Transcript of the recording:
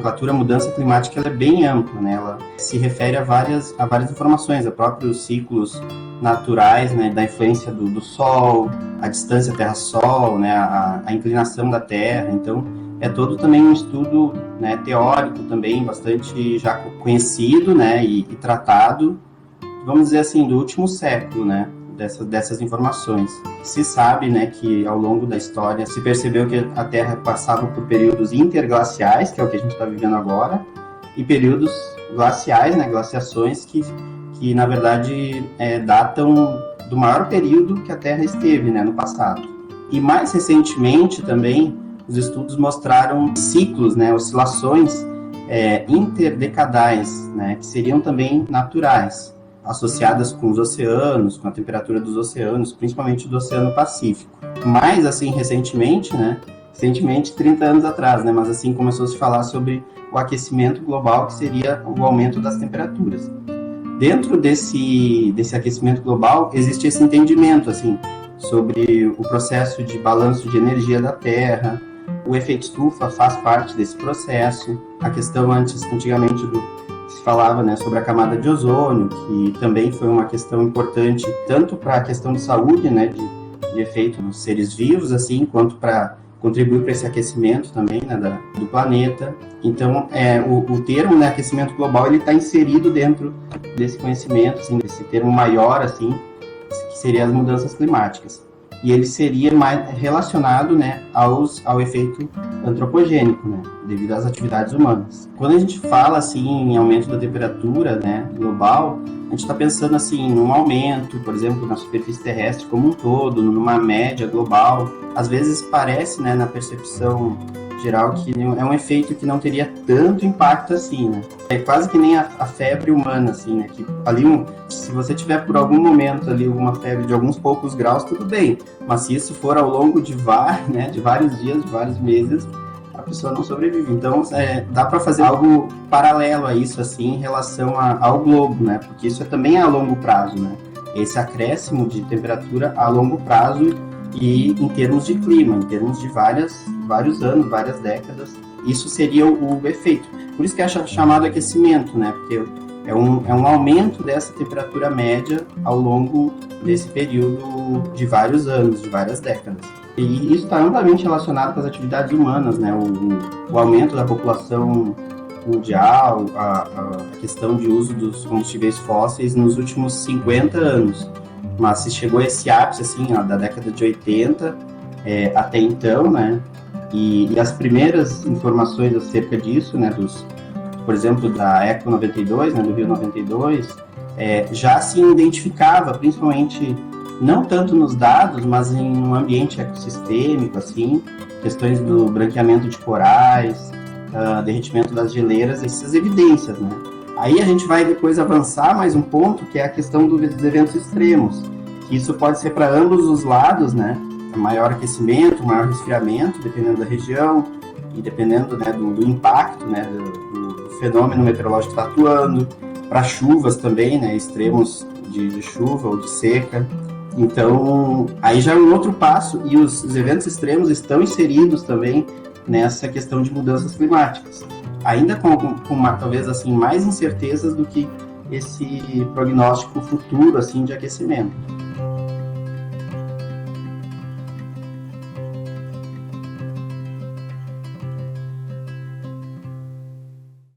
nomenclatura mudança climática ela é bem ampla, né? Ela se refere a várias informações, a próprios ciclos naturais, né, da influência do Sol, a distância Terra-Sol, né, a inclinação da Terra. Então, é todo também um estudo, né, teórico também, bastante já conhecido, né, e tratado, vamos dizer assim, do último século, né, dessas informações. Se sabe, né, que ao longo da história se percebeu que a Terra passava por períodos interglaciais, que é o que a gente está vivendo agora, e períodos glaciais, né, glaciações que na verdade datam do maior período que a Terra esteve, né, no passado. E mais recentemente também os estudos mostraram ciclos, né, oscilações interdecadais, né, que seriam também naturais, associadas com os oceanos, com a temperatura dos oceanos, principalmente do Oceano Pacífico. Mais assim recentemente, né, 30 anos atrás, né, mas assim começou a se falar sobre o aquecimento global, que seria o aumento das temperaturas. Dentro desse aquecimento global, existe esse entendimento, assim, sobre o processo de balanço de energia da Terra, o efeito estufa faz parte desse processo, a questão antigamente se falava, né, sobre a camada de ozônio, que também foi uma questão importante, tanto para a questão de saúde, né, de efeito nos seres vivos, assim, quanto para contribuir para esse aquecimento também, né, do planeta. Então, o termo, né, aquecimento global, ele está inserido dentro desse conhecimento, assim, desse termo maior, assim, que seria as mudanças climáticas. E ele seria mais relacionado, né, ao efeito antropogênico, né, devido às atividades humanas. Quando a gente fala, assim, em aumento da temperatura, né, global, a gente está pensando, assim, num aumento, por exemplo, na superfície terrestre como um todo, numa média global. Às vezes parece, né, na percepção geral, que é um efeito que não teria tanto impacto assim, né? É quase que nem a febre humana, assim, né? Que ali, se você tiver por algum momento ali alguma febre de alguns poucos graus, tudo bem. Mas se isso for ao longo de vários dias, de vários meses, a pessoa não sobrevive. Então, dá para fazer algo paralelo a isso, assim, em relação ao globo, né? Porque isso também é a longo prazo, né? Esse acréscimo de temperatura a longo prazo e em termos de clima, em termos de vários anos, várias décadas, isso seria o efeito. Por isso que é chamado aquecimento, né? Porque é um aumento dessa temperatura média ao longo desse período de vários anos, de várias décadas. E isso está amplamente relacionado com as atividades humanas, né? O aumento da população mundial, a questão de uso dos combustíveis fósseis nos últimos 50 anos. Mas se chegou a esse ápice, assim, ó, da década de 80 até então, né, e as primeiras informações acerca disso, né, por exemplo, da Eco 92, né, do Rio 92, já se identificava, principalmente, não tanto nos dados, mas em um ambiente ecossistêmico, assim, questões do branqueamento de corais, derretimento das geleiras, essas evidências, né. Aí a gente vai depois avançar mais um ponto, que é a questão dos eventos extremos, que isso pode ser para ambos os lados, né? Maior aquecimento, maior resfriamento, dependendo da região e dependendo, né, do impacto, né, do fenômeno meteorológico que está atuando, para chuvas também, né, extremos de chuva ou de seca. Então, aí já é um outro passo, e os eventos extremos estão inseridos também nessa questão de mudanças climáticas. Ainda com talvez assim, mais incertezas do que esse prognóstico futuro assim, de aquecimento.